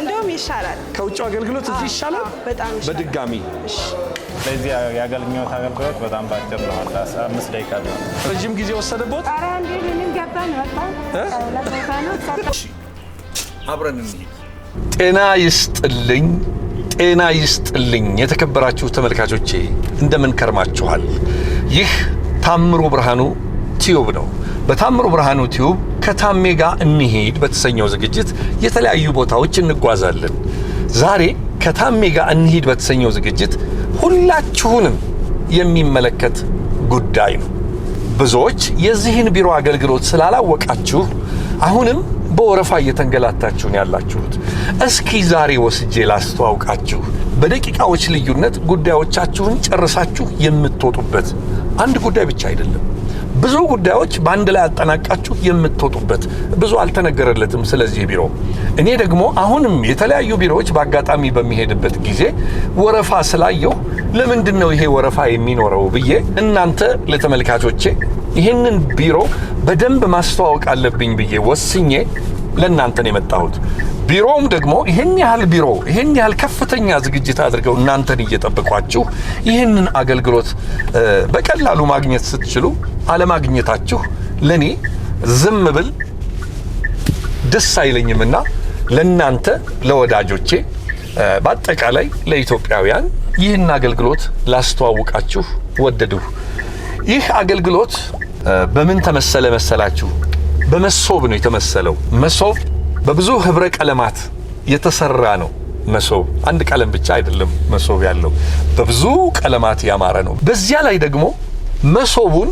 እንደውም ይሻላል ከውጭው አገልግሎት እዚህ ይሻላል በጣም ይሻላል በድጋሚ ለዚህ ያገለግሎት አገልግሎት በጣም ባጭር ነው 15 ደቂቃ ነው ረጅም ጊዜ ወሰደቦት ኧረ እንዴ ምን ገባን ወጣን አብረን እንሂድ ጤና ይስጥልኝ የተከበራችሁ ተመልካቾቼ እንደምን ከርማችኋል ይህ ታምሩ ብርሃኑ ቲዩብ ነው በታምሩ ብርሃኑ ቲዩብ ከታሜ ጋር እንሂድ በተሰኘው ዝግጅት የተለያዩ ቦታዎች እንጓዛለን ዛሬ ከታሜ ጋር እንሂድ በተሰኘው ዝግጅት ሁላችሁንም የሚመለከት ጉዳይ ነው ብዙዎች የዚህን ቢሮ አገልግሎት ስላላወቃችሁ አሁንም በወረፋ እየተንገላታችሁ ያላችሁት እስኪ ዛሬ ወስጄ ላስተዋውቃችሁ በደቂቃዎች ልዩነት ጉዳዮቻችሁን ጨርሳችሁ የምትወጡበት አንድ ጉዳይ ብቻ አይደለም ብዙ ጉዳዮች በአንድ ላይ አጠናቃችሁ የምትወጡበት ብዙ አልተነገረለትም ስለዚህ ቢሮ እኔ ደግሞ አሁንም የተለያዩ ቢሮዎች በአጋጣሚ በሚሄድበት ጊዜ ወረፋ ስላየው ለምንድነው ይሄ ወረፋ የሚኖረው ብዬ እናንተ ለተመልካቾቼ ይሄንን ቢሮ በደንብ ማስተዋወቅ አለብኝ ብዬ ወስኜ ለእናንተ ነው የመጣሁት ቢሮም ደግሞ ይሄን ያህል ከፍተኛ ዝግጅት አድርገው እናንተን እየጠበቋችሁ ይሄንን አገልግሎት በቀላሉ ማግኘት ስትችሉ አለማግኘታችሁ ለኔ ዝም ብል ደስ አይለኝምና ለእናንተ ለወዳጆቼ በአጠቃላይ ለኢትዮጵያውያን ይህን አገልግሎት ላስተዋውቃችሁ ወደድሁ ይህ አገልግሎት በምን ተመሰለ መሰላችሁ በመሶብ ነው የተመሰለው መሶብ በብዙ ህብረ ቀለማት የተሰራ ነው መሶብ አንድ ቀለም ብቻ አይደለም መሶብ ያለው በብዙ ቀለማት ያማረ ነው በዚያ ላይ ደግሞ መሶቡን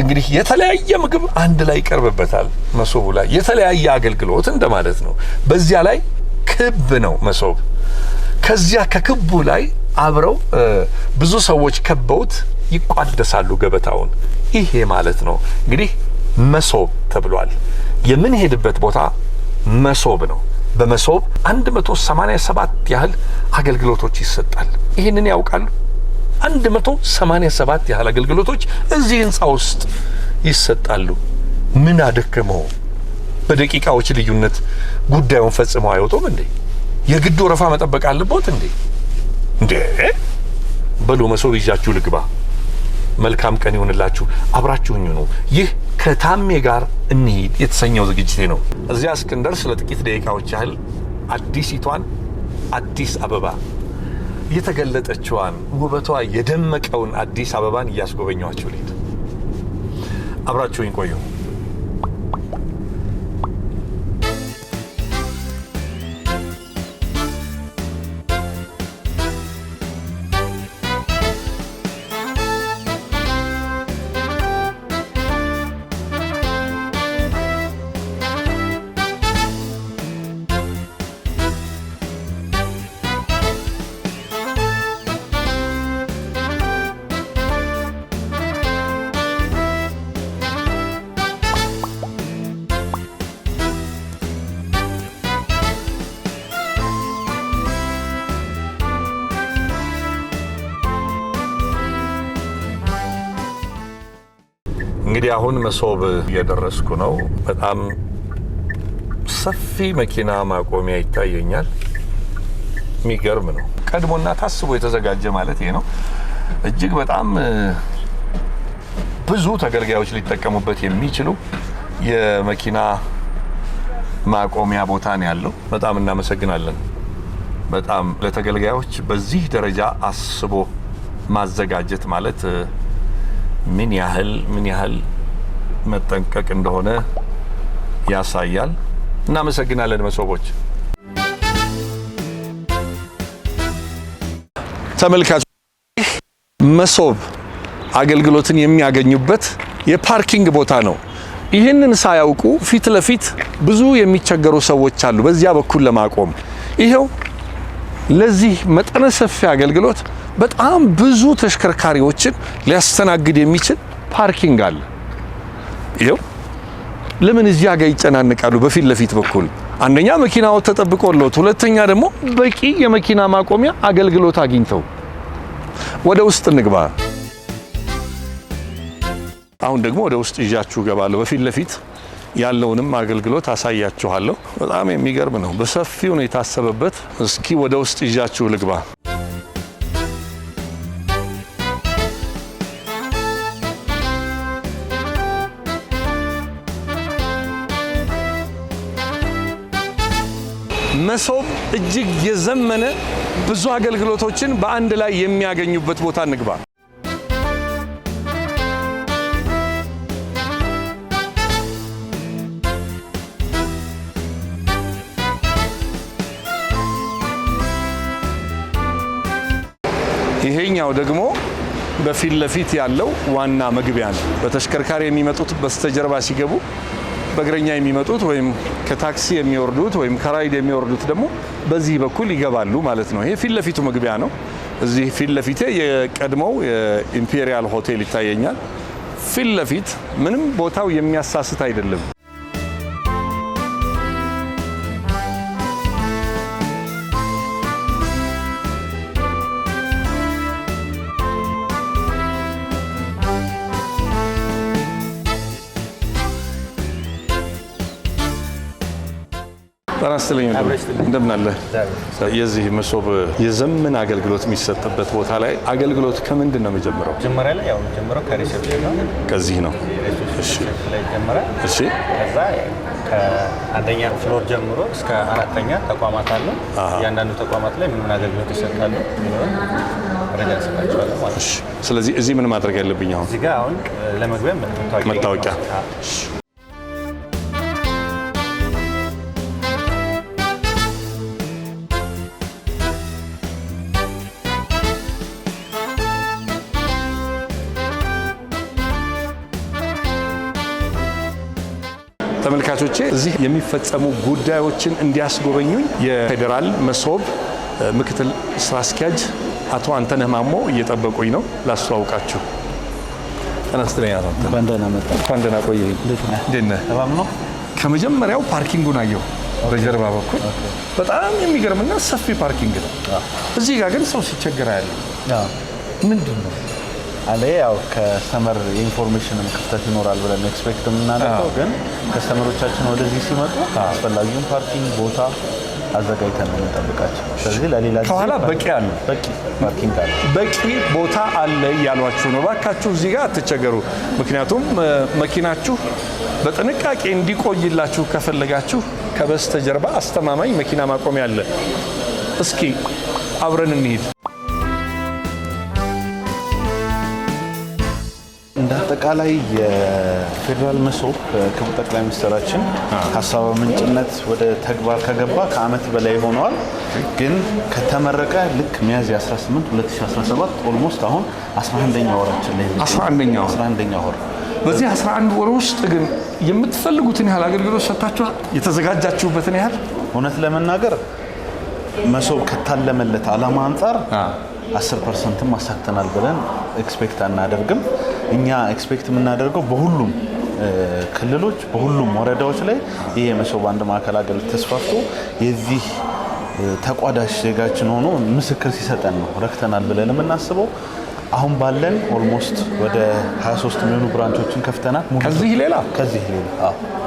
እንግዲህ የተለያየ ምግብ አንድ ላይ ይቀርብበታል መሶቡ ላይ የተለያየ አገልግሎት እንደማለት ነው በዚያ ላይ ክብ ነው መሶብ ከዚያ ከክቡ ላይ አብረው ብዙ ሰዎች ከበውት ይቋደሳሉ ገበታውን ይሄ ማለት ነው እንግዲህ መሶብ ተብሏል የምንሄድበት ቦታ መሶብ ነው በመሶብ 187 ያህል አገልግሎቶች ይሰጣል ይሄንን ያውቃሉ 187 ያህል አገልግሎቶች እዚህ ህንጻ ውስጥ ይሰጣሉ ምን አደከመው በደቂቃዎች ልዩነት ጉዳዩን ፈጽመው አይወጡም እንዴ የግድ ወረፋ መጠበቅ አለበት እንዴ በሉ መሶብ ይዛችሁ ልግባ መልካም ቀን ይሁንላችሁ አብራችሁኝ ነው ይህ ከታሜ ጋር እንሂድ የተሰኘው ዝግጅቴ ነው እዚያ እስክንደር ስለ ጥቂት ደቂቃዎች ያህል አዲሲቷን አዲስ አበባ የተገለጠችዋን ውበቷ የደመቀውን አዲስ አበባን እያስጎበኛችሁ ልሂድ አብራችሁኝ ቆዩ እንግዲህ አሁን መሶብ እየደረስኩ ነው በጣም ሰፊ መኪና ማቆሚያ ይታየኛል የሚገርም ነው ቀድሞና ታስቦ የተዘጋጀ ማለት ይሄ ነው እጅግ በጣም ብዙ ተገልጋዮች ሊጠቀሙበት የሚችሉ የመኪና ማቆሚያ ቦታ ነው ያለው በጣም እናመሰግናለን በጣም ለተገልጋዮች በዚህ ደረጃ አስቦ ማዘጋጀት ማለት ምን ያህል መጠንቀቅ እንደሆነ ያሳያል እናመሰግናለን መሶቦች ተመልካቾች መሶብ አገልግሎትን የሚያገኙበት የፓርኪንግ ቦታ ነው ይህንን ሳያውቁ ፊት ለፊት ብዙ የሚቸገሩ ሰዎች አሉ በዚያ በኩል ለማቆም ይሄው ለዚህ መጠነ ሰፊ አገልግሎት በጣም ብዙ ተሽከርካሪዎችን ሊያስተናግድ የሚችል ፓርኪንግ አለ ይሄው ለምን እዚያ ጋር ይጨናነቃሉ በፊት ለፊት በኩል አንደኛ መኪናው ተጠብቆለት ሁለተኛ ደግሞ በቂ የመኪና ማቆሚያ አገልግሎት አግኝተው ወደ ውስጥ እንግባ አሁን ደግሞ ወደ ውስጥ ይዣችሁ ገባለሁ በፊት ለፊት ያለውንም አገልግሎት አሳያችኋለሁ። በጣም የሚገርም ነው። በሰፊው ነው የታሰበበት። እስኪ ወደ ውስጥ ይዣችሁ ልግባ። መሶብ እጅግ የዘመነ ብዙ አገልግሎቶችን በአንድ ላይ የሚያገኙበት ቦታ እንግባ። ይሄኛው ደግሞ በፊት ለፊት ያለው ዋና መግቢያ ነው። በተሽከርካሪ የሚመጡት በስተጀርባ ሲገቡ፣ በእግረኛ የሚመጡት ወይም ከታክሲ የሚወርዱት ወይም ከራይድ የሚወርዱት ደግሞ በዚህ በኩል ይገባሉ ማለት ነው። ይሄ ፊት ለፊቱ መግቢያ ነው። እዚህ ፊት ለፊቴ የቀድሞው የኢምፔሪያል ሆቴል ይታየኛል። ፊት ለፊት ምንም ቦታው የሚያሳስት አይደለም። ተናስተለኝ እንደምን አለ። የዚህ መሶብ የዘመን አገልግሎት የሚሰጥበት ቦታ ላይ አገልግሎት ከምንድን ነው የሚጀምረው? መጀመሪያ ላይ ያው የሚጀምረው ከሪሴፕሽን ነው። ከዚህ ነው። እሺ ላይ ጀመረ። እሺ ከዛ ከአንደኛ ፍሎር ጀምሮ እስከ አራተኛ ተቋማት አሉ። እያንዳንዱ ተቋማት ላይ ምን አገልግሎት ይሰጣሉ የሚለውን መረጃ እንሰጣቸዋለን ማለት ነው። ስለዚህ እዚህ ምን ማድረግ ያለብኝ አሁን? እዚህ ጋር አሁን ለመግቢያ መታወቂያ። ተመልካቾቼ እዚህ የሚፈጸሙ ጉዳዮችን እንዲያስጎበኙኝ የፌዴራል መሶብ ምክትል ስራ አስኪያጅ አቶ አንተነህ ማሞ እየጠበቁኝ ነው። ላስተዋውቃችሁ። ተናስተኛ ነው። ባንደና መጣ። ባንደና ቆይ። እንዴት ነህ? ሰላም ነው። ከመጀመሪያው ፓርኪንጉን አየሁ በጀርባ በኩል በጣም የሚገርምና ሰፊ ፓርኪንግ ነው። እዚህ ጋር ግን ሰው ሲቸገር ያለ ምንድን ነው አለ? ያው ከስተመር ኢንፎርሜሽንም ክፍተት ይኖራል ብለን ኤክስፔክት የምናደርገው፣ ግን ከስተመሮቻችን ወደዚህ ሲመጡ አስፈላጊውን ፓርኪንግ ቦታ አዘጋጅተን ነው የምንጠብቃቸው። ስለዚህ ለሌላ ጊዜ ከኋላ በቂ አለ፣ በቂ ፓርኪንግ አለ፣ በቂ ቦታ አለ እያሏችሁ ነው። እባካችሁ እዚህ ጋር አትቸገሩ። ምክንያቱም መኪናችሁ በጥንቃቄ እንዲቆይላችሁ ከፈለጋችሁ ከበስተጀርባ አስተማማኝ መኪና ማቆሚያ አለ። እስኪ አብረን እንሂድ። እንደ አጠቃላይ የፌዴራል መሶብ ክቡር ጠቅላይ ሚኒስትራችን ሀሳብ ምንጭነት ወደ ተግባር ከገባ ከዓመት በላይ ሆነዋል። ግን ከተመረቀ ልክ ሚያዝያ 18 2017 ኦልሞስት አሁን 11ኛ ወራችን ላይ 11ኛ ወር። በዚህ 11 ወር ውስጥ ግን የምትፈልጉትን ያህል አገልግሎት ሰጥታችኋል? የተዘጋጃችሁበትን ያህል? እውነት ለመናገር መሶብ ከታለመለት ዓላማ አንጻር 10% ማሳክተናል ብለን ኤክስፔክት አናደርግም። እኛ ኤክስፔክት የምናደርገው በሁሉም ክልሎች በሁሉም ወረዳዎች ላይ ይሄ መሶብ አንድ ማዕከል አገልግሎት ተስፋፍቶ የዚህ ተቋዳሽ ዜጋችን ሆኖ ምስክር ሲሰጠን ነው ረክተናል ብለን የምናስበው። አሁን ባለን ኦልሞስት ወደ 23 የሚሆኑ ብራንቾችን ከፍተናል። ከዚህ ሌላ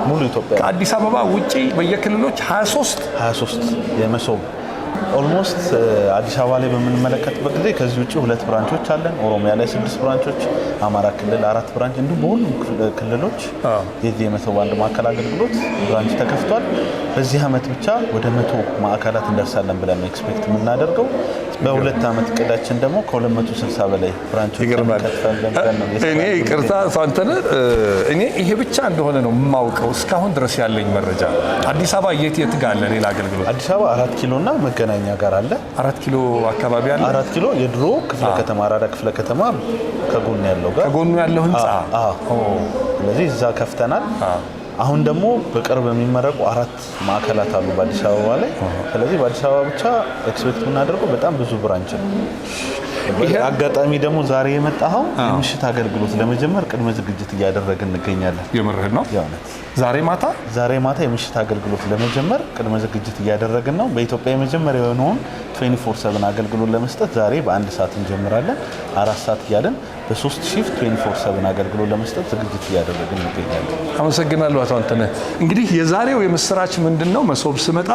ሙሉ ኢትዮጵያ ከአዲስ አበባ ውጪ በየክልሎች 23 የመሶብ ኦልሞስት አዲስ አበባ ላይ በምንመለከትበት ጊዜ ከዚህ ውጪ 2 ብራንቾች አለን። ኦሮሚያ ላይ 6 ብራንቾች፣ አማራ ክልል 4 ብራንች፣ እንዲሁም በሁሉም ክልሎች የዚህ የመሶብ አንድ ማዕከል አገልግሎት ብራንች ተከፍቷል። በዚህ ዓመት ብቻ ወደ 100 ማዕከላት እንደርሳለን ብለን ኤክስፔክት የምናደርገው። በ2 ዓመት እቅዳችን ደግሞ ከ260 በላይ ብራንቾች እኔ ይቅርታ አንተነህ፣ እኔ ይሄ ብቻ እንደሆነ ነው የማውቀው እስካሁን ድረስ ያለኝ መረጃ። አዲስ አበባ የት ጋር አለ ሌላ አገልግሎት? አዲስ አበባ 4 ኪሎና መገናኛ ጋር አለ። 4 ኪሎ አካባቢ አለ። 4 ኪሎ የድሮ ክፍለ ከተማ አራዳ ክፍለ ከተማ ከጎን ያለው ጋር ከጎኑ ያለው ህንጻ። ስለዚህ እዛ ከፍተናል። አሁን ደግሞ በቅርብ የሚመረቁ 4 ማዕከላት አሉ በአዲስ አበባ ላይ። ስለዚህ በአዲስ አበባ ብቻ ኤክስፔክት የምናደርገው በጣም ብዙ ብራንች ነው። አጋጣሚ ደግሞ ዛሬ የመጣኸው የምሽት አገልግሎት ለመጀመር ቅድመ ዝግጅት እያደረግን እንገኛለን። የምርህን ነው? የእውነት ዛሬ ማታ የምሽት አገልግሎት ለመጀመር ቅድመ ዝግጅት እያደረግን ነው። በኢትዮጵያ የመጀመሪያ የሆነውን 24/7 አገልግሎት ለመስጠት ዛሬ በ1 ሰዓት እንጀምራለን። 4 ሰዓት እያለን በ3 ሺፍት 24/7 አገልግሎት ለመስጠት ዝግጅት እያደረግን እንገኛለን። አመሰግናለሁ አቶ አንተነህ። እንግዲህ የዛሬው የምስራች ምንድነው? መሶብ ስመጣ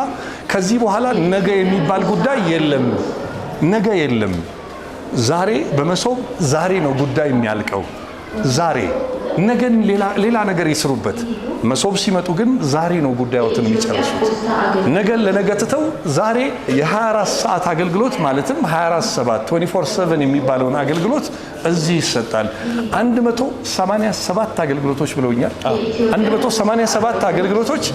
ከዚህ በኋላ ነገ የሚባል ጉዳይ የለም። ነገ የለም። ዛሬ በመሶብ ዛሬ ነው ጉዳይ የሚያልቀው። ዛሬ ነገን ሌላ ነገር ይስሩበት። መሶብ ሲመጡ ግን ዛሬ ነው ጉዳዮትን የሚጨርሱት። ነገን ለነገ ትተው ዛሬ የ24 ሰዓት አገልግሎት ማለትም 24/7 24/7 የሚባለውን አገልግሎት እዚህ ይሰጣል። 187 አገልግሎቶች ብለውኛል። 187 አገልግሎቶች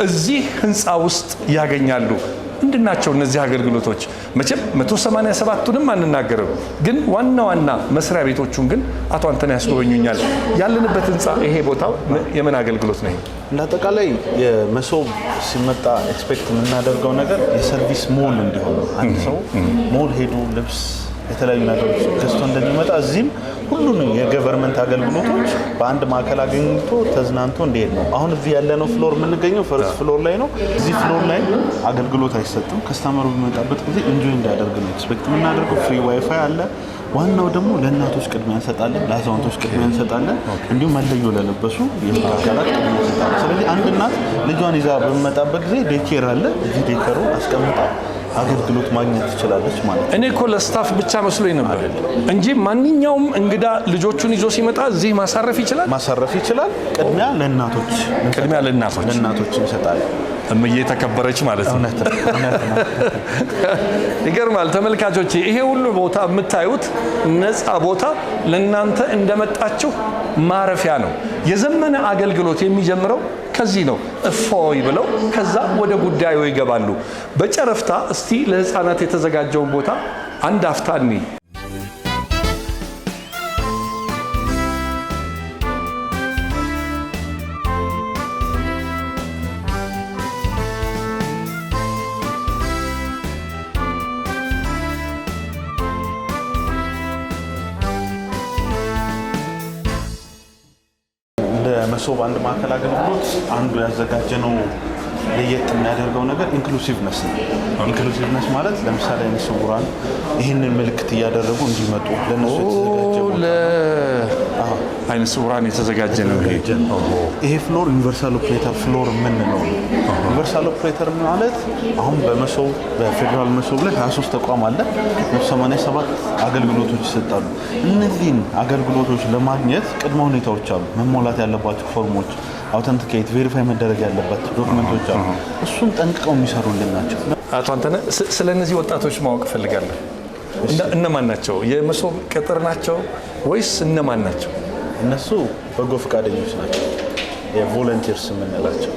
እዚህ ህንፃ ውስጥ ያገኛሉ። ምንድናቸው እነዚህ አገልግሎቶች? መቼም 187ቱንም አንናገርም፣ ግን ዋና ዋና መስሪያ ቤቶቹን ግን አቶ አንተነህ ያስጎበኙኛል። ያለንበት ህንፃ ይሄ ቦታው የምን አገልግሎት ነው? እንዳጠቃላይ የመሶብ ሲመጣ ኤክስፔክት የምናደርገው ነገር የሰርቪስ ሞል እንዲሆን ነው። አንድ ሰው ሞል ሄዶ ልብስ የተለያዩ ነገሮች ገዝቶ እንደሚመጣ እዚህም ሁሉንም የገቨርንመንት አገልግሎቶች በአንድ ማዕከል አግኝቶ ተዝናንቶ እንዲሄድ ነው። አሁን እዚህ ያለነው ፍሎር የምንገኘው ፈርስት ፍሎር ላይ ነው። እዚህ ፍሎር ላይ አገልግሎት አይሰጥም። ከስተመሩ በሚመጣበት ጊዜ ኢንጆይ እንዲያደርግ ነው ኤክስፔክት የምናደርገው። ፍሪ ዋይፋይ አለ። ዋናው ደግሞ ለእናቶች ቅድሚያ እንሰጣለን፣ ለአዛውንቶች ቅድሚያ እንሰጣለን፣ እንዲሁም መለዮ ለለበሱ የህግ አካላት ቅድሚያ እንሰጣለን። ስለዚህ አንድ እናት ልጇን ይዛ በሚመጣበት ጊዜ ዴኬር አለ። እዚህ ዴከሩ አስቀምጣ አገልግሎት ማግኘት ትችላለች ማለት ነው። እኔ እኮ ለስታፍ ብቻ መስሎኝ ነበር እንጂ ማንኛውም እንግዳ ልጆቹን ይዞ ሲመጣ እዚህ ማሳረፍ ይችላል። ቅድሚያ ለእናቶች እንሰጣለን። እምዬ ተከበረች ማለት ነው። ይገርማል ተመልካቾቼ። ይሄ ሁሉ ቦታ የምታዩት ነፃ ቦታ ለእናንተ እንደመጣችሁ ማረፊያ ነው። የዘመነ አገልግሎት የሚጀምረው ከዚህ ነው። እፎይ ብለው ከዛ ወደ ጉዳዩ ይገባሉ። በጨረፍታ እስቲ ለህፃናት የተዘጋጀውን ቦታ አንድ አፍታ እንይ። መሶብ አንድ ማዕከል አገልግሎት አንዱ ያዘጋጀነው ለየት የሚያደርገው ነገር ኢንክሉሲቭነስ ነው። ኢንክሉሲቭነስ ማለት ለምሳሌ አይነ ስውራን ይህንን ምልክት እያደረጉ እንዲመጡ ለነሱ የተዘጋጀ አይነ ስውራን የተዘጋጀ ነው። ይሄ ፍሎር ዩኒቨርሳል ኦፕሬተር ፍሎር የምንለው ነው። ዩኒቨርሳል ኦፕሬተር ማለት አሁን በመሶብ በፌዴራል መሶብ ላይ 23 ተቋም አለ። 87 አገልግሎቶች ይሰጣሉ። እነዚህን አገልግሎቶች ለማግኘት ቅድመ ሁኔታዎች አሉ። መሞላት ያለባቸው ፎርሞች፣ አውተንቲኬት ቬሪፋይ መደረግ ያለባቸው ዶክመንቶች አሉ። እሱን ጠንቅቀው የሚሰሩልን ናቸው። አቶ አንተነህ ስለ እነዚህ ወጣቶች ማወቅ እፈልጋለሁ። እነማን ናቸው? የመሶብ ቅጥር ናቸው ወይስ እነማን ናቸው? እነሱ በጎ ፈቃደኞች ናቸው። የቮለንቲርስ የምንላቸው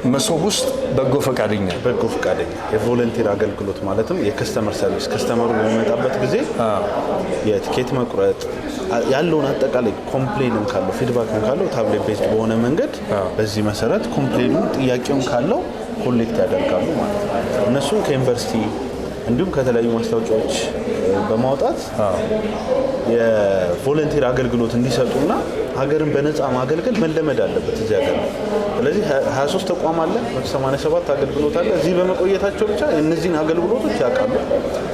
መሶብ ውስጥ በጎ ፈቃደኛ የቮለንቲር አገልግሎት ማለትም የከስተመር ሰርቪስ ከስተመሩ በሚመጣበት ጊዜ የቲኬት መቁረጥ ያለውን አጠቃላይ ኮምፕሌንም ካለው ፊድባክም ካለው ታብሌት ቤዝድ በሆነ መንገድ በዚህ መሰረት ኮምፕሌኑን ጥያቄውን ካለው ኮሌክት ያደርጋሉ ማለት ነው። እነሱም ከዩኒቨርሲቲ እንዲሁም ከተለያዩ ማስታወቂያዎች በማውጣት የቮለንቲር አገልግሎት እንዲሰጡና ሀገርን በነፃ ማገልገል መለመድ አለበት እዚህ ሀገር። ስለዚህ 23 ተቋም አለ፣ 187 አገልግሎት አለ። እዚህ በመቆየታቸው ብቻ እነዚህን አገልግሎቶች ያውቃሉ።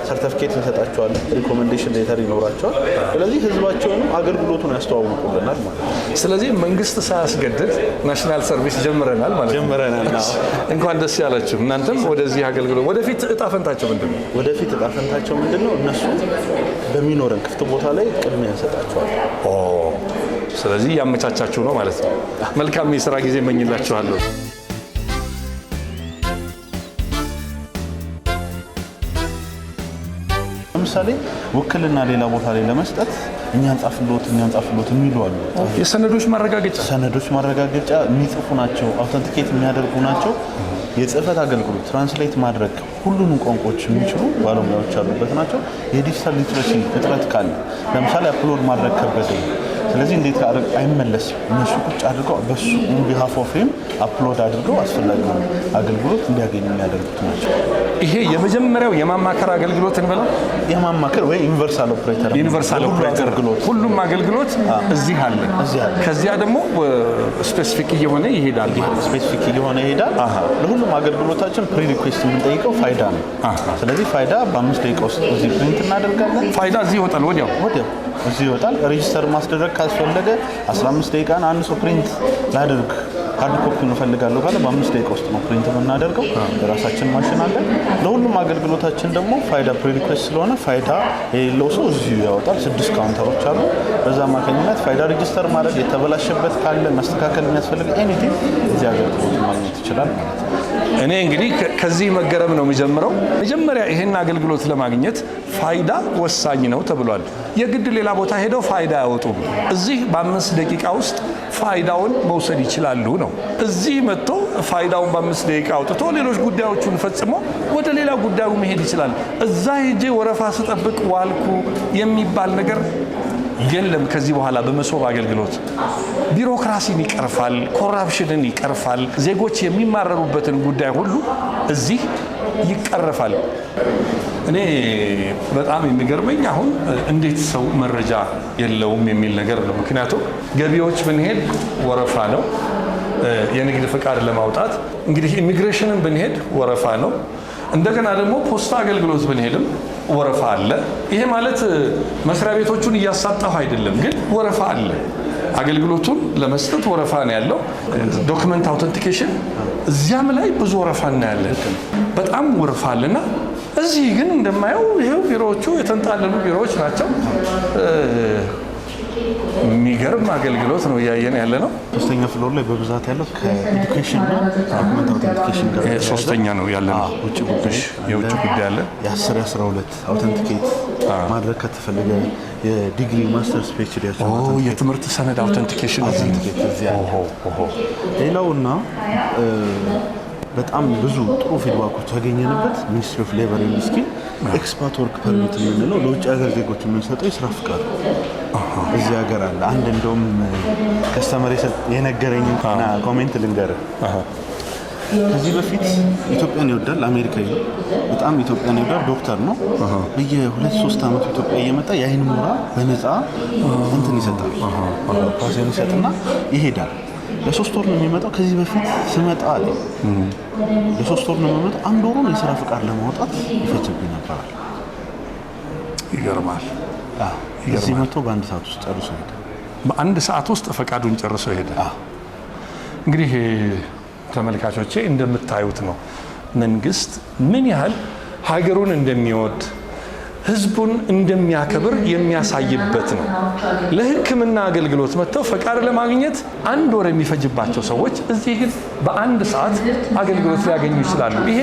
ሰርቲፊኬት እንሰጣቸዋለን፣ ሪኮሜንዴሽን ሌተር ይኖራቸዋል። ስለዚህ ህዝባቸውንም አገልግሎቱን ያስተዋውቁልናል ማለት ነው። ስለዚህ መንግስት ሳያስገድድ ናሽናል ሰርቪስ ጀምረናል ማለት ነው። ጀምረናል። እንኳን ደስ ያላችሁ። እናንተም ወደዚህ አገልግሎት ወደፊት እጣ ፈንታቸው ምንድነው? ወደፊት እጣ ፈንታቸው ምንድነው? እነሱ በሚኖረን ክፍት ቦታ ላይ ቅድሚያ እንሰጣቸዋለን። ስለዚህ ያመቻቻችሁ ነው ማለት ነው። መልካም የሥራ ጊዜ እመኝላችኋለሁ። ለምሳሌ ውክልና ሌላ ቦታ ላይ ለመስጠት እኛን ጻፍሎት የሚሉ አሉ። የሰነዶች ማረጋገጫ የሚጽፉ ናቸው፣ አውተንቲኬት የሚያደርጉ ናቸው። የጽህፈት አገልግሎት ትራንስሌት ማድረግ ሁሉንም ቋንቋዎች የሚችሉ ባለሙያዎች ያሉበት ናቸው። የዲጂታል ሊትሬሲ እጥረት ካለ ለምሳሌ አፕሎድ ማድረግ ከበደኝ፣ ስለዚህ እንዴት አይመለስም፣ እነሱ ቁጭ አድርገው በሱ ኦን ቢሃፍ ኦፍ ሂም አፕሎድ አድርገው አስፈላጊውን አገልግሎት እንዲያገኙ የሚያደርጉት ናቸው። ይሄ የመጀመሪያው የማማከር አገልግሎት እንበለው የማማከር ወይ ዩኒቨርሳል ኦፕሬተር ሁሉም አገልግሎት እዚህ አለ። ከዚያ ደግሞ ስፔሲፊክ እየሆነ ይሄዳል። ለሁሉም አገልግሎታችን ፕሪ ሪኩዌስት የምንጠይቀው ፋይዳ ነው። ስለዚህ ፋይዳ በ5 ደቂቃ ውስጥ እዚህ ፕሪንት እናደርጋለን። ፋይዳ እዚህ ይወጣል፣ ወዲያው እዚህ ይወጣል። ሬጂስተር ማስደረግ ካስፈለገ 15 ደቂቃ አንድ ሰው ፕሪንት ላድርግ ሃርድ ኮፒ እንፈልጋለሁ ካለ በ5 ደቂቃ ውስጥ ነው ፕሪንት የምናደርገው። የራሳችን ማሽን አለ። ለሁሉም አገልግሎታችን ደግሞ ፋይዳ ፕሪ ሪኩዌስት ስለሆነ ፋይዳ የሌለው ሰው እዚሁ ያወጣል። 6 ካውንተሮች አሉ። በዛ አማካኝነት ፋይዳ ሬጂስተር ማድረግ የተበላሸበት ካለ ማስተካከል የሚያስፈልግ ኤኒቲንግ እዚህ አገልግሎት ማግኘት ይችላል ማለት ነው። እኔ እንግዲህ ከዚህ መገረም ነው የሚጀምረው። መጀመሪያ ይሄን አገልግሎት ለማግኘት ፋይዳ ወሳኝ ነው ተብሏል። የግድ ሌላ ቦታ ሄደው ፋይዳ ያወጡም። እዚህ በ5 ደቂቃ ውስጥ ፋይዳውን መውሰድ ይችላሉ ነው። እዚህ መጥቶ ፋይዳውን በ5 ደቂቃ አውጥቶ ሌሎች ጉዳዮቹን ፈጽሞ ወደ ሌላ ጉዳዩ መሄድ ይችላል። እዛ ሄጄ ወረፋ ስጠብቅ ዋልኩ የሚባል ነገር የለም። ከዚህ በኋላ በመሶብ አገልግሎት ቢሮክራሲን ይቀርፋል፣ ኮራፕሽንን ይቀርፋል፣ ዜጎች የሚማረሩበትን ጉዳይ ሁሉ እዚህ ይቀርፋል። እኔ በጣም የሚገርመኝ አሁን እንዴት ሰው መረጃ የለውም የሚል ነገር ነው። ምክንያቱም ገቢዎች ብንሄድ ወረፋ ነው፣ የንግድ ፈቃድ ለማውጣት እንግዲህ ኢሚግሬሽንን ብንሄድ ወረፋ ነው። እንደገና ደግሞ ፖስታ አገልግሎት ብንሄድም ወረፋ አለ። ይሄ ማለት መስሪያ ቤቶቹን እያሳጣሁ አይደለም፣ ግን ወረፋ አለ። አገልግሎቱን ለመስጠት ወረፋ ነው ያለው። ዶክመንት አውተንቲኬሽን እዚያም ላይ ብዙ ወረፋ እናያለን። በጣም ወረፋ አለና እዚህ ግን እንደማየው ይሄው ቢሮዎቹ የተንጣለሉ ቢሮዎች ናቸው። የሚገርም አገልግሎት ነው እያየን ያለ ነው። ሶስተኛ ፍሎር ላይ በብዛት ያለው ከኤዱኬሽን እና ዶክመንት አውተንቲኬሽን ጋር ሶስተኛ ነው ያለ ነው። ውጭ ጉዳይ የውጭ ጉዳይ አለ። የ10 12 አውተንቲኬት ማድረግ ከተፈለገ የዲግሪ ማስተርስ ፒኤችዲ የትምህርት ሰነድ አውተንቲኬሽን እዚህ አለ። ሌላውና በጣም ብዙ ጥሩ ፊድባኮች ያገኘንበት ሚኒስትሪ ኦፍ ሌበር ኤንድ ስኪል ኤክስፓት ወርክ ፐርሚት የምንለው ለውጭ ሀገር ዜጎች የምንሰጠው የስራ ፍቃድ እዚህ ሀገር አለ። አንድ እንደውም ከስተመር የነገረኝ ኮሜንት ልንገርህ። ከዚህ በፊት ኢትዮጵያን ይወዳል፣ አሜሪካዊ ነው፣ በጣም ኢትዮጵያን ይወዳል፣ ዶክተር ነው። በየ2-3 ዓመቱ ኢትዮጵያ እየመጣ የአይን ሞራ በነፃ እንትን ይሰጣል፣ ፓሲዮን ይሰጥና ይሄዳል። ለ3 ወር ነው የሚመጣው። ከዚህ በፊት ስመጣ አለ ለ3 ወር ነው የሚመጣው። 1 ወሩን የስራ ፍቃድ ለማውጣት ይፈጅብኝ ነበራል። ይገርማል። እዚህ መጥቶ በ1 ሰዓት ውስጥ ጨርሶ ሄደ። በ1 ሰዓት ውስጥ ፈቃዱን ጨርሶ ሄደ። እንግዲህ ተመልካቾቼ እንደምታዩት ነው መንግስት ምን ያህል ሀገሩን እንደሚወድ ህዝቡን እንደሚያከብር የሚያሳይበት ነው። ለሕክምና አገልግሎት መጥተው ፈቃድ ለማግኘት 1 ወር የሚፈጅባቸው ሰዎች እዚህ ግን በ1 ሰዓት አገልግሎት ሊያገኙ ይችላሉ። ይሄ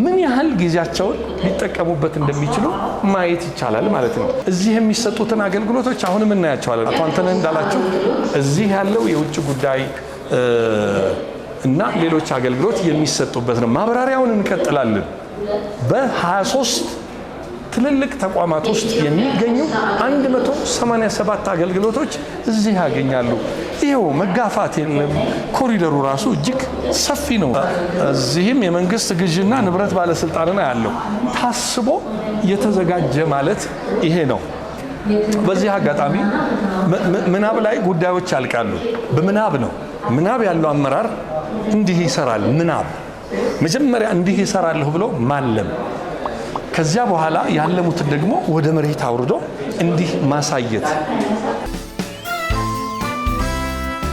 ምን ያህል ጊዜያቸውን ሊጠቀሙበት እንደሚችሉ ማየት ይቻላል ማለት ነው። እዚህ የሚሰጡትን አገልግሎቶች አሁንም እናያቸዋለን። አቶ አንተነህ እንዳላችሁ እዚህ ያለው የውጭ ጉዳይ እና ሌሎች አገልግሎት የሚሰጡበት ነው። ማብራሪያውን እንቀጥላለን። በ23 ትልልቅ ተቋማት ውስጥ የሚገኙ 187 አገልግሎቶች እዚህ ያገኛሉ። ይሄው መጋፋት ኮሪደሩ ራሱ እጅግ ሰፊ ነው። እዚህም የመንግስት ግዥና ንብረት ባለስልጣንና ያለው ታስቦ የተዘጋጀ ማለት ይሄ ነው። በዚህ አጋጣሚ ምናብ ላይ ጉዳዮች ያልቃሉ። በምናብ ነው። ምናብ ያለው አመራር እንዲህ ይሰራል። ምናብ መጀመሪያ እንዲህ ይሰራለሁ ብሎ ማለም፣ ከዚያ በኋላ ያለሙትን ደግሞ ወደ መሬት አውርዶ እንዲህ ማሳየት።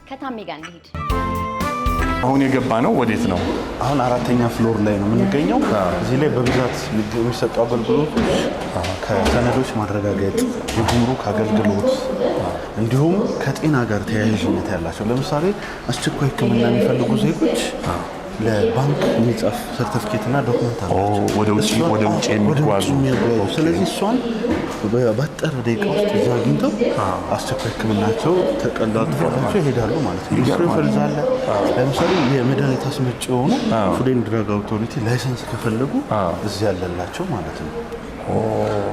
ከታሜ ጋር እንሂድ። አሁን የገባ ነው ወዴት ነው? አሁን 4ኛ ፍሎር ላይ ነው የምንገኘው። እዚህ ላይ በብዛት የሚሰጡ አገልግሎቶች ከሰነዶች ማረጋገጥ፣ የጉምሩክ አገልግሎት እንዲሁም ከጤና ጋር ተያያዥነት ያላቸው ለምሳሌ አስቸኳይ ሕክምና የሚፈልጉ ዜጎች ለባንክ የሚጻፍ ሰርቲፊኬትና ዶክመንት አላቸው ወደ ውጭ የሚጓዙ። ስለዚህ እሷን በአጠረ ደቂቃ ውስጥ እዛ አግኝተው አስቸኳይ ሕክምናቸው ተቀላጥፎላቸው ይሄዳሉ ማለት ነው። ሪፈርዝ አለ። ለምሳሌ የመድኃኒት አስመጪ የሆኑ ፉድ ኤንድ ድራግ አውቶሪቲ ላይሰንስ ከፈለጉ እዚህ ያለላቸው ማለት ነው።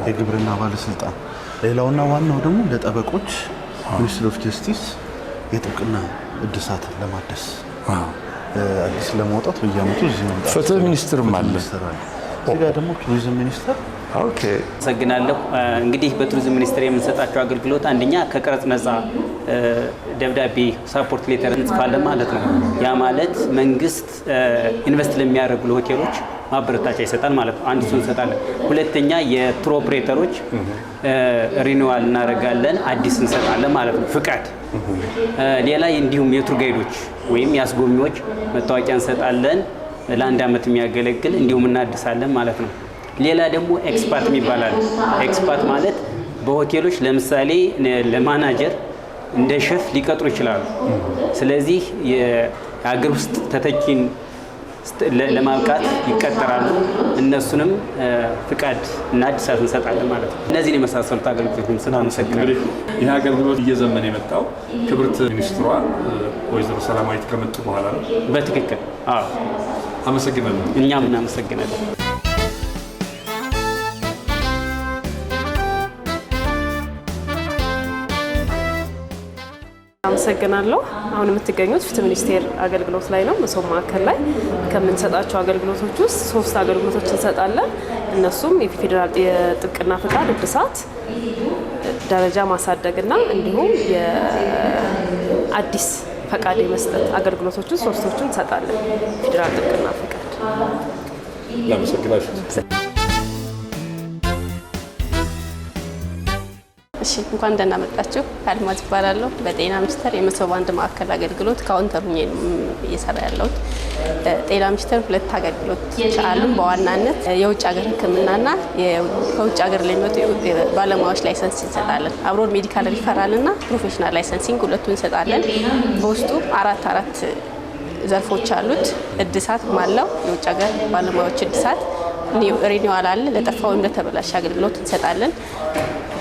የግብርና ባለስልጣን። ሌላውና ዋናው ደግሞ ለጠበቆች ሚኒስትሪ ኦፍ ጀስቲስ የጥብቅና እድሳት ለማደስ አዲስ ለማውጣት በየዓመቱ እዚህ ነው። ፍትህ ሚኒስትርም አለ። እዚህ ጋር ደግሞ ቱሪዝም ሚኒስቴር ኦኬ አመሰግናለሁ። እንግዲህ በቱሪዝም ሚኒስቴር የምንሰጣቸው አገልግሎት አንደኛ ከቀረጽ ነፃ ደብዳቤ ሳፖርት ሌተር እንጽፋለን ማለት ነው። ያ ማለት መንግስት ኢንቨስት ለሚያደርጉ ለሆቴሎች ማበረታቻ ይሰጣል ማለት ነው። አንድ እሱን እንሰጣለን። ሁለተኛ የቱር ኦፕሬተሮች ሪኒዋል እናደርጋለን፣ አዲስ እንሰጣለን ማለት ነው ፍቃድ። ሌላ እንዲሁም የቱር ጋይዶች ወይም የአስጎብኚዎች መታወቂያ እንሰጣለን ለአንድ ዓመት የሚያገለግል እንዲሁም እናድሳለን ማለት ነው። ሌላ ደግሞ ኤክስፓት ይባላል። ኤክስፓት ማለት በሆቴሎች ለምሳሌ ለማናጀር እንደ ሼፍ ሊቀጥሩ ይችላሉ። ስለዚህ የሀገር ውስጥ ተተኪን ለማብቃት ይቀጠራሉ። እነሱንም ፍቃድ እና እድሳት እንሰጣለን ማለት ነው። እነዚህን የመሳሰሉት አገልግሎቶችን ስናመሰግናለን። ይህ አገልግሎት እየዘመነ የመጣው ክብርት ሚኒስትሯ ወይዘሮ ሰላማዊት ከመጡ በኋላ ነው። በትክክል አዎ። አመሰግናለሁ። እኛም እናመሰግናለን። አመሰግናለሁ። አሁን የምትገኙት ፍትህ ሚኒስቴር አገልግሎት ላይ ነው። መሶብ ማዕከል ላይ ከምንሰጣቸው አገልግሎቶች ውስጥ 3 አገልግሎቶች እንሰጣለን። እነሱም የፌዴራል የጥብቅና ፍቃድ እድሳት፣ ደረጃ ማሳደግና እንዲሁም የአዲስ ፈቃድ የመስጠት አገልግሎቶችን 3ቱን እንሰጣለን። ፌዴራል ጥብቅና ፍቃድ ለምስክላችሁ እሺ እንኳን ደህና መጣችሁ። አልማዝ እባላለሁ። በጤና ሚኒስቴር የመሶብ አንድ ማዕከል አገልግሎት ካውንተር ሆኜ እየሰራ ያለሁት። ጤና ሚኒስቴር 2 አገልግሎቶች አሉን። በዋናነት የውጭ ሀገር ሕክምናና ከውጭ ሀገር ለሚመጡ ባለሙያዎች ላይሰንስ እንሰጣለን። አብሮድ ሜዲካል ሪፈራል እና ፕሮፌሽናል ላይሰንሲንግ ሁለቱን እንሰጣለን። በውስጡ አራት ዘርፎች አሉት። እድሳት ማለው የውጭ ሀገር ባለሙያዎች እድሳት፣ ሪኒዋል አለ፣ ለጠፋው እንደተበላሸ አገልግሎት እንሰጣለን።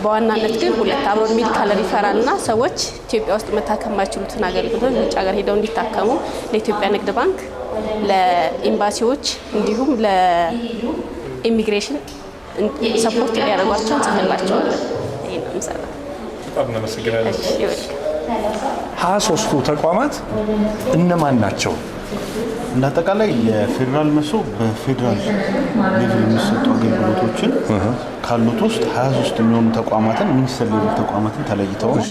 በዋናነት ግን 2 አብሮድ ሜዲካል ሪፈራል እና ሰዎች ኢትዮጵያ ውስጥ መታከም የማይችሉትን አገልግሎት ውጭ ሀገር ሄደው እንዲታከሙ ለኢትዮጵያ ንግድ ባንክ፣ ለኤምባሲዎች እንዲሁም ለኢሚግሬሽን ሰፖርት እንዲያደርጓቸው እንጽፍላቸዋለን። ይሄ ነው የምሰራው። በጣም እናመሰግናለን። 23ቱ ተቋማት እነማን ናቸው? እንደ አጠቃላይ የፌዴራል መሶብ በፌዴራል ሌቭል የሚሰጡ አገልግሎቶችን ካሉት ውስጥ 23 የሚሆኑ ተቋማትን ሚኒስቴር ሌቭል ተቋማትን ተለይተዋል።